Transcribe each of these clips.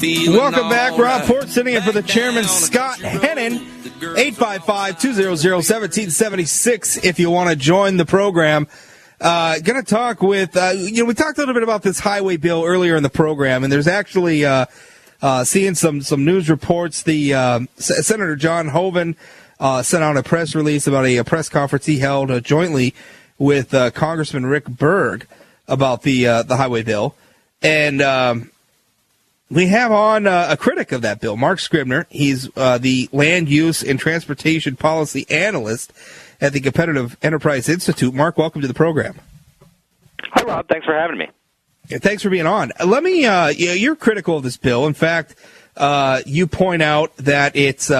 Welcome back. Rob Port sitting in for the chairman, Scott Hennon. 855-200-1776 if you want to join the program. Going to talk with, we talked a little bit about this highway bill earlier in the program, and there's actually seeing some news reports. The Senator John Hoeven sent out a press release about a press conference he held jointly with Congressman Rick Berg about the highway bill. And we have on a critic of that bill, Marc Scribner. He's the Land Use and Transportation Policy Analyst at the Competitive Enterprise Institute. Mark, welcome to the program. Hi, Rob. Thanks for having me. Yeah, thanks for being on. Let me. You're critical of this bill. In fact, you point out that it's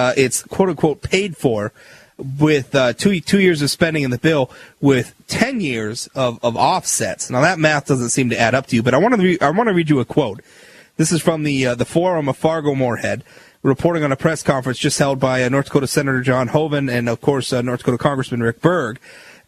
quote unquote paid for with 2 years of spending in the bill with 10 years of offsets. Now that math doesn't seem to add up to you, but I want to read you a quote. This is from the Forum of Fargo-Moorhead, reporting on a press conference just held by North Dakota Senator John Hoeven and, of course, North Dakota Congressman Rick Berg.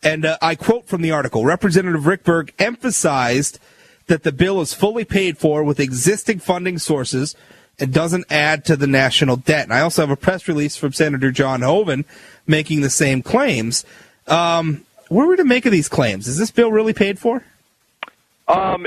And I quote from the article, Representative Rick Berg emphasized that the bill is fully paid for with existing funding sources and doesn't add to the national debt. And I also have a press release from Senator John Hoeven making the same claims. What are we to make of these claims? Is this bill really paid for?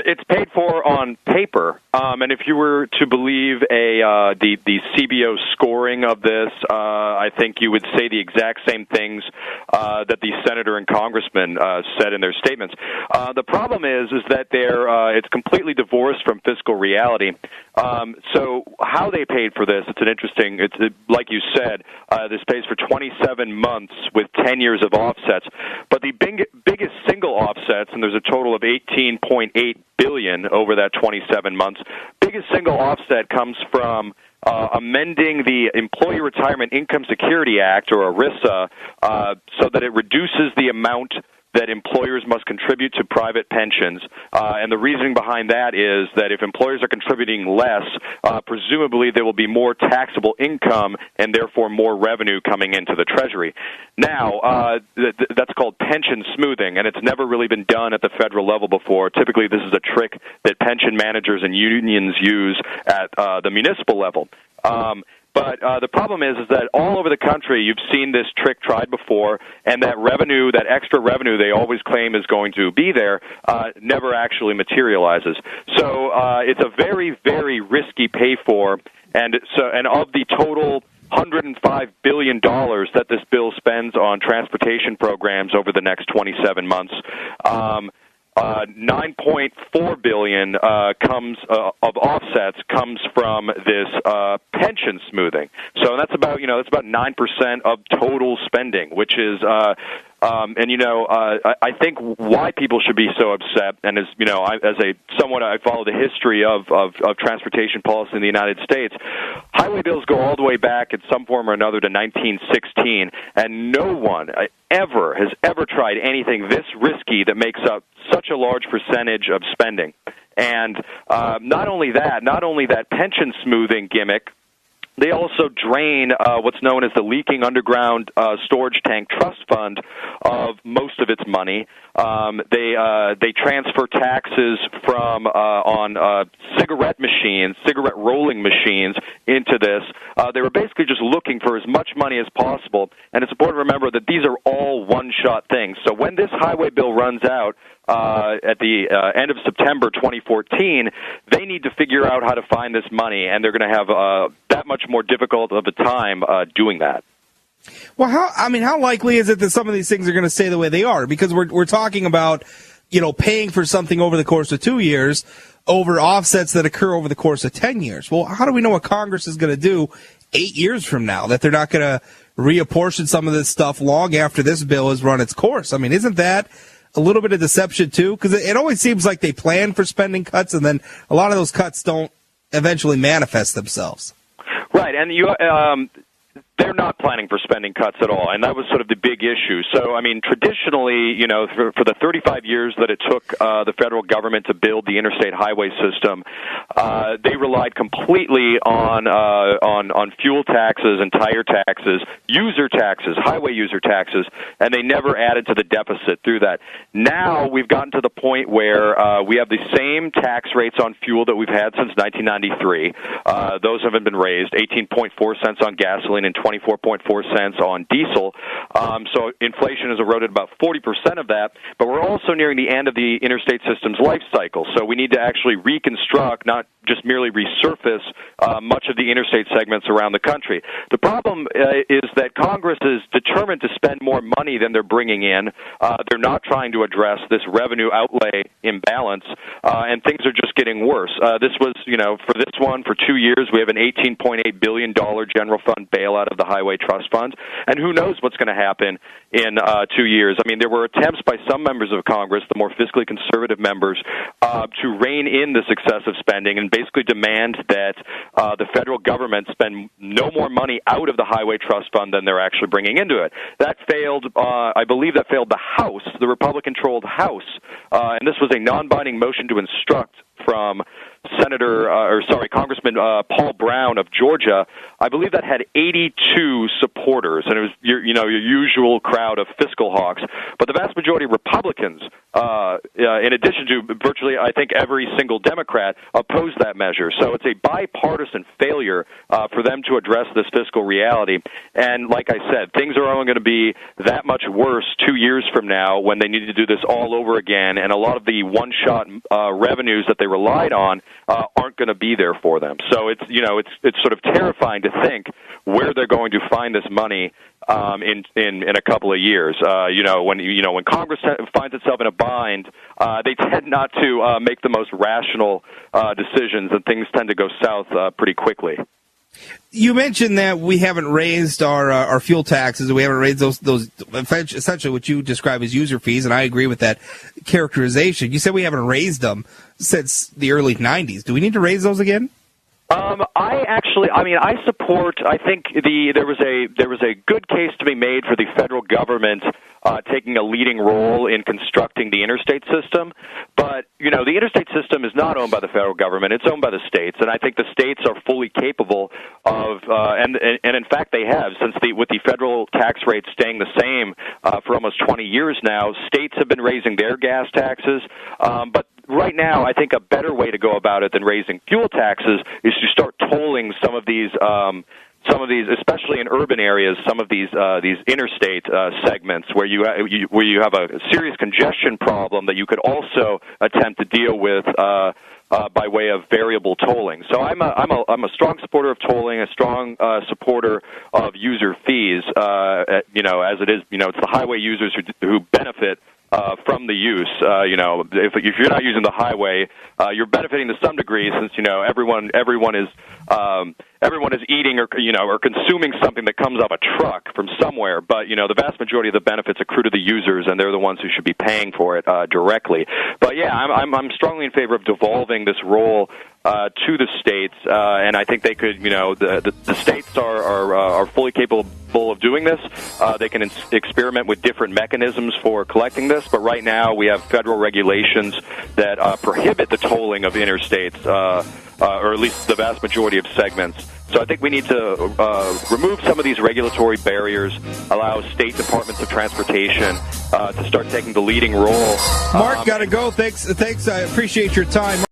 It's paid for on paper, and if you were to believe the CBO scoring of this, I think you would say the exact same things that the senator and congressman said in their statements. The problem is that it's completely divorced from fiscal reality. So how they paid for this, like you said, this pays for 27 months with 10 years of offsets. But the biggest single offsets, and there's a total of $18.8 billion over that 27 months, biggest single offset comes from amending the Employee Retirement Income Security Act, or ERISA, so that it reduces the amount that employers must contribute to private pensions. And the reasoning behind that is that if employers are contributing less, presumably there will be more taxable income and therefore more revenue coming into the Treasury. Now, that's called pension smoothing, and it's never really been done at the federal level before. Typically, this is a trick that pension managers and unions use at the municipal level. But the problem is that all over the country you've seen this trick tried before, and that revenue, that extra revenue they always claim is going to be there, never actually materializes. So it's a very, very risky pay for, and of the total $105 billion that this bill spends on transportation programs over the next 27 months, $9.4 billion comes of offsets comes from this pension smoothing. So that's about 9% of total spending, which is I think why people should be so upset, and I follow the history of transportation policy in the United States. Highway bills go all the way back in some form or another to 1916, and no one has ever tried anything this risky that makes up such a large percentage of spending. And not only that pension smoothing gimmick, they also drain what's known as the leaking underground storage tank trust fund of most of its money. They transfer taxes from on cigarette rolling machines into this. They were basically just looking for as much money as possible. And it's important to remember that these are all one-shot things. So when this highway bill runs out at the end of September 2014, they need to figure out how to find this money, and they're going to have that much more difficult of a time doing that. Well, how likely is it that some of these things are going to stay the way they are? Because we're talking about, paying for something over the course of 2 years over offsets that occur over the course of 10 years. Well, how do we know what Congress is going to do 8 years from now, that they're not going to reapportion some of this stuff long after this bill has run its course? I mean, isn't that a little bit of deception too? Because it always seems like they plan for spending cuts, and then a lot of those cuts don't eventually manifest themselves. Right, and they're not planning for spending cuts at all, and that was sort of the big issue. So, I mean, traditionally, for the 35 years that it took the federal government to build the interstate highway system, they relied completely on fuel taxes and tire taxes, user taxes, highway user taxes, and they never added to the deficit through that. Now we've gotten to the point where we have the same tax rates on fuel that we've had since 1993. Those haven't been raised, 18.4 cents on gasoline and 24.4 cents on diesel. So inflation has eroded about 40% of that, but we're also nearing the end of the interstate system's life cycle. So we need to actually reconstruct, not just merely resurface much of the interstate segments around the country. The problem is that Congress is determined to spend more money than they're bringing in. They're not trying to address this revenue outlay imbalance, and things are just getting worse. This was, for this one, for 2 years, we have an $18.8 billion general fund bailout of the Highway Trust Fund, and who knows what's going to happen in 2 years. I mean, there were attempts by some members of Congress, the more fiscally conservative members, to rein in this excessive spending and basically demand that the federal government spend no more money out of the Highway Trust Fund than they're actually bringing into it. That failed, I believe that failed the House, the Republican-controlled House, and this was a non-binding motion to instruct from Congressman Paul Brown of Georgia. I believe that had 82 supporters, and it was your usual crowd of fiscal hawks. But the vast majority of Republicans, in addition to virtually, I think, every single Democrat, opposed that measure. So it's a bipartisan failure for them to address this fiscal reality. And like I said, things are only going to be that much worse 2 years from now when they need to do this all over again, and a lot of the one-shot revenues that they relied on aren't going to be there for them. So it's sort of terrifying to think where they're going to find this money in a couple of years. When Congress finds itself in a bind, they tend not to make the most rational decisions, and things tend to go south pretty quickly. You mentioned that we haven't raised our fuel taxes. We haven't raised those essentially what you describe as user fees, and I agree with that characterization. You said we haven't raised them since the early 90s. Do we need to raise those again? I support. I think there was a good case to be made for the federal government taking a leading role in constructing the interstate system. But the interstate system is not owned by the federal government; it's owned by the states, and I think the states are fully capable of, and in fact they have, since with the federal tax rate staying the same for almost 20 years now. States have been raising their gas taxes, but right now, I think a better way to go about it than raising fuel taxes is to start tolling some of these, especially in urban areas, some of these interstate segments where you have a serious congestion problem that you could also attempt to deal with by way of variable tolling. So I'm a strong supporter of tolling, a strong supporter of user fees. As it is, it's the highway users who benefit from the use. If you're not using the highway, you're benefiting to some degree, since everyone is eating or consuming something that comes off a truck from somewhere. But the vast majority of the benefits accrue to the users, and they're the ones who should be paying for it directly. But yeah, I'm strongly in favor of devolving this role to the states, and I think they could. The states are fully capable of doing this. They can experiment with different mechanisms for collecting this, but right now we have federal regulations that prohibit the tolling of interstates, or at least the vast majority of segments. So I think we need to remove some of these regulatory barriers, allow state departments of transportation to start taking the leading role. Mark, got to go. Thanks. I appreciate your time.